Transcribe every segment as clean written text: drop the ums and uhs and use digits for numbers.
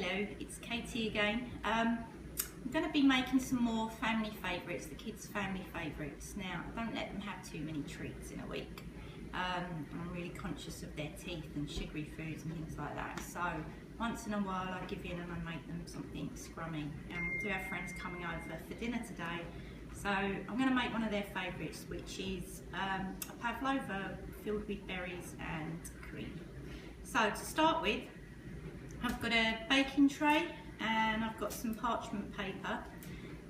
Hello, it's Katie again. I'm going to be making some more family favourites, the kids' family favourites. Now, I don't let them have too many treats in a week. I'm really conscious of their teeth and sugary foods and things like that. So once in a while I give in and I make them something scrummy. And we do have friends coming over for dinner today. So I'm going to make one of their favourites, which is a Pavlova filled with berries and cream. So to start with, I've got a baking tray and I've got some parchment paper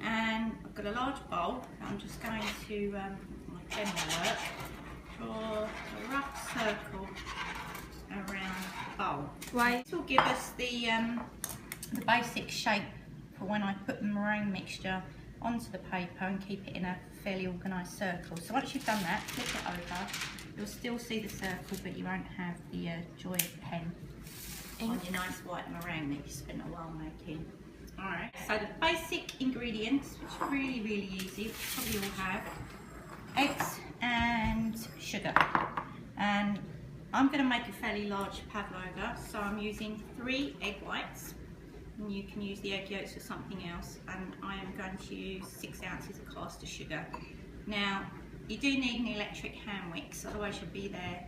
and I've got a large bowl. I'm just going to, my general work, draw a rough circle around the bowl. Right. This will give us the basic shape for when I put the meringue mixture onto the paper and keep it in a fairly organised circle. So once you've done that, flip it over. You'll still see the circle, but you won't have the joy of pen on your nice white meringue that you spent a while making. Alright, so the basic ingredients, which are really, really easy, which you probably all have: eggs and sugar. And I'm going to make a fairly large pavlova, so I'm using 3 egg whites. And you can use the egg yolks for something else, and I am going to use 6 ounces of caster sugar. Now, you do need an electric hand whisk, otherwise you'll be there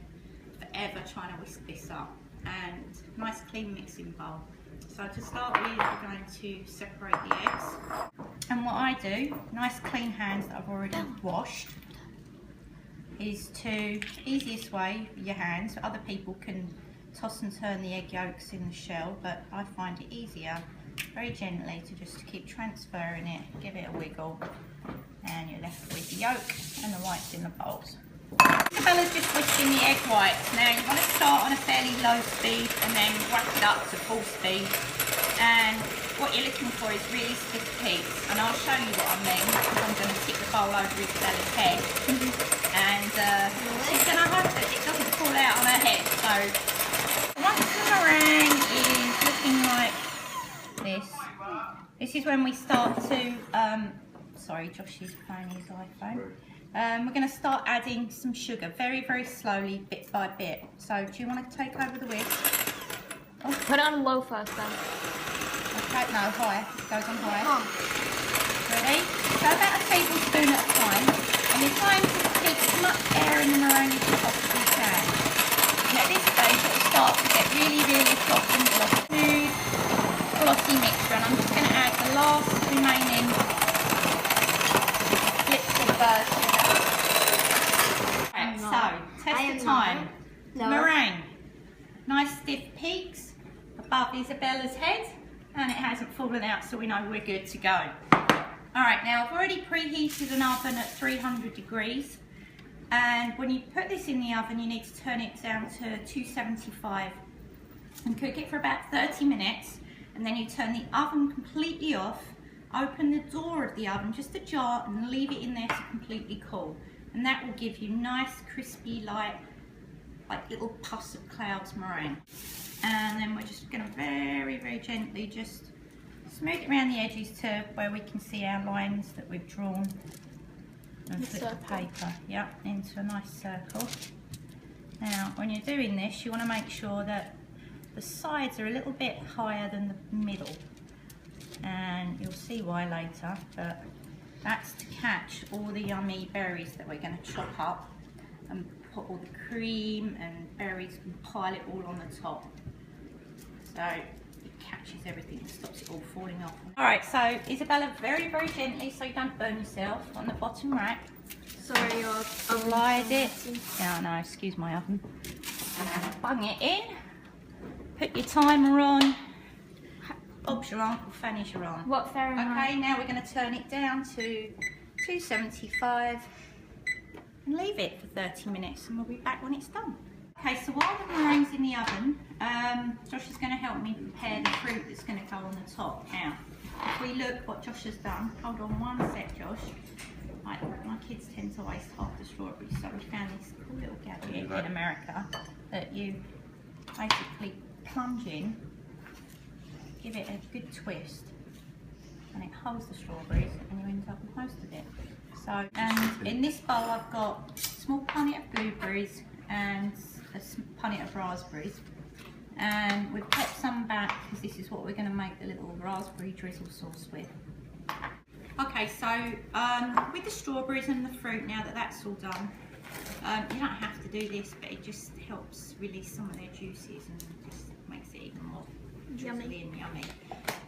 forever trying to whisk this up. And nice clean mixing bowl. So to start with, we're going to separate the eggs. And what I do, nice clean hands that I've already washed, is to, easiest way with your hands, other people can toss and turn the egg yolks in the shell, but I find it easier, very gently, to just keep transferring it, give it a wiggle, and you're left with the yolk and the whites in the bowls. Isabella's just whisking the egg whites. Now you want to start on a fairly low speed and then whack it up to full speed. And what you're looking for is really stiff peaks. And I'll show you what I mean, because I'm going to stick the bowl over Isabella's head. And she's going to hope that it doesn't fall out on her head. So once the meringue is looking like this is when we start to, sorry, Josh is playing his iPhone. We're going to start adding some sugar very, very slowly, bit by bit. So, do you want to take over the whisk? Oh. Put on low first then. Okay, no, high. It goes on high. Oh. Ready? So about a tablespoon at a time. And you're trying to keep as much air in the meringue as you possibly can. And at this stage, it will start to get really, really soft and glossy. Glossy mixture. And I'm just going to add the last remaining bits of sugar. So, test the time. Meringue. Nice stiff peaks above Isabella's head, and it hasn't fallen out, so we know we're good to go. Alright, now I've already preheated an oven at 300 degrees, and when you put this in the oven you need to turn it down to 275 and cook it for about 30 minutes, and then you turn the oven completely off, open the door of the oven just ajar and leave it in there to completely cool. And that will give you nice, crispy, light, like little puffs of clouds meringue. And then we're just going to very, very gently just smooth it around the edges to where we can see our lines that we've drawn. And flip the paper, into a nice circle. Now, when you're doing this, you want to make sure that the sides are a little bit higher than the middle. And you'll see why later, but that's to catch all the yummy berries that we're going to chop up and put all the cream and berries and pile it all on the top. So it catches everything and stops it all falling off. Alright, so Isabella, very, very gently, so you don't burn yourself, on the bottom rack. Sorry, your slide it. Oh no, excuse my oven. Bung it in. Put your timer on. Bob's your uncle, Fanny's your aunt. What Fahrenheit? Okay, now we're going to turn it down to 275 and leave it for 30 minutes, and we'll be back when it's done. Okay, so while the meringue's in the oven, Josh is going to help me prepare the fruit that's going to go on the top. Now, if we look what Josh has done, hold on one sec, Josh. My kids tend to waste half the strawberries, so we found this cool little gadget in America that you basically plunge in, give it a good twist, and it holds the strawberries, and you end up with most of it. So, and in this bowl I've got a small punnet of blueberries and a punnet of raspberries. And we've kept some back because this is what we're going to make the little raspberry drizzle sauce with. Okay, so with the strawberries and the fruit, now that that's all done, you don't have to do this, but it just helps release some of their juices and just makes it even more drizzly and yummy.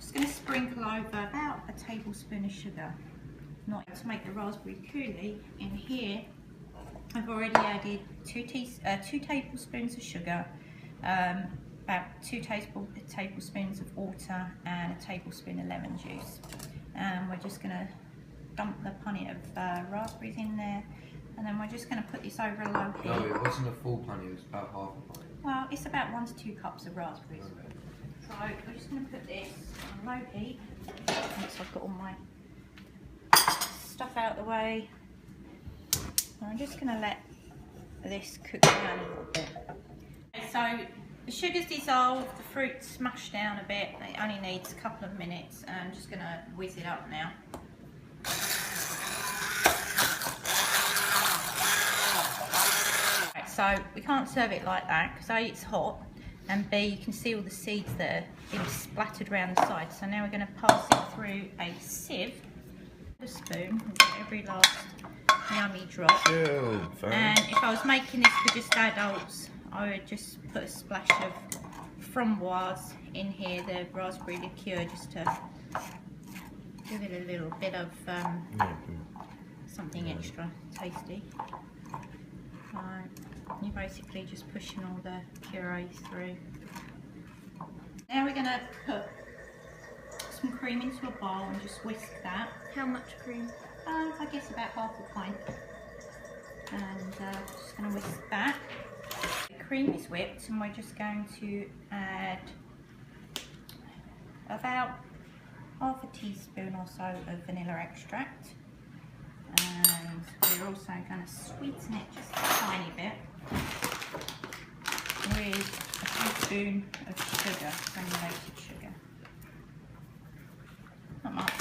Just going to sprinkle over about a tablespoon of sugar. Not to make the raspberry coulis. In here, I've already added two tablespoons of sugar, about 2 tablespoons of water, and a tablespoon of lemon juice. And we're just going to dump the punnet of raspberries in there, and then we're just going to put this over a low heat. No, it wasn't a full punnet, it was about half a punnet. Well, it's about 1 to 2 cups of raspberries. Okay. So we're just going to put this on low heat once I've got all my stuff out of the way. And I'm just going to let this cook down a little bit. Okay, so the sugar's dissolved, the fruit's smashed down a bit. It only needs a couple of minutes. I'm just going to whiz it up now. Right, so we can't serve it like that because A, it's hot, and B, you can see all the seeds that are being splattered around the side. So now we're going to pass it through a sieve, a spoon, and get every last yummy drop. And if I was making this for just adults, I would just put a splash of framboise in here, the raspberry liqueur, just to give it a little bit of something extra tasty. You're basically just pushing all the purees through. Now we're going to put some cream into a bowl and just whisk that. How much cream? I guess about half a pint. And just going to whisk that. The cream is whipped, and we're just going to add about half a teaspoon or so of vanilla extract. And we're also going to sweeten it just a tiny bit with a teaspoon of sugar, granulated sugar. Not much.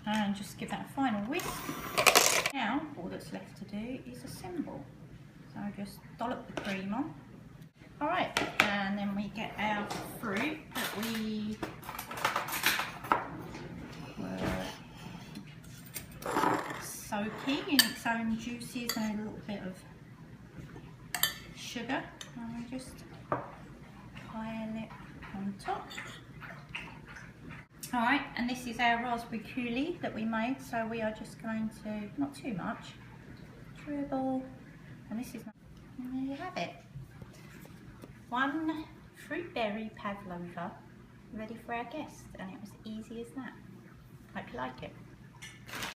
And just give that a final whisk. Now all that's left to do is assemble. So just dollop the cream on. Alright, and then we get our fruit that we were soaking in its own juices and a little bit of sugar. And we just pile it on top. Alright, and this is our raspberry coulis that we made, so we are just going to, not too much, dribble, and this is, and there you have it. One fruit berry pavlova ready for our guest, and it was easy as that. Hope you like it.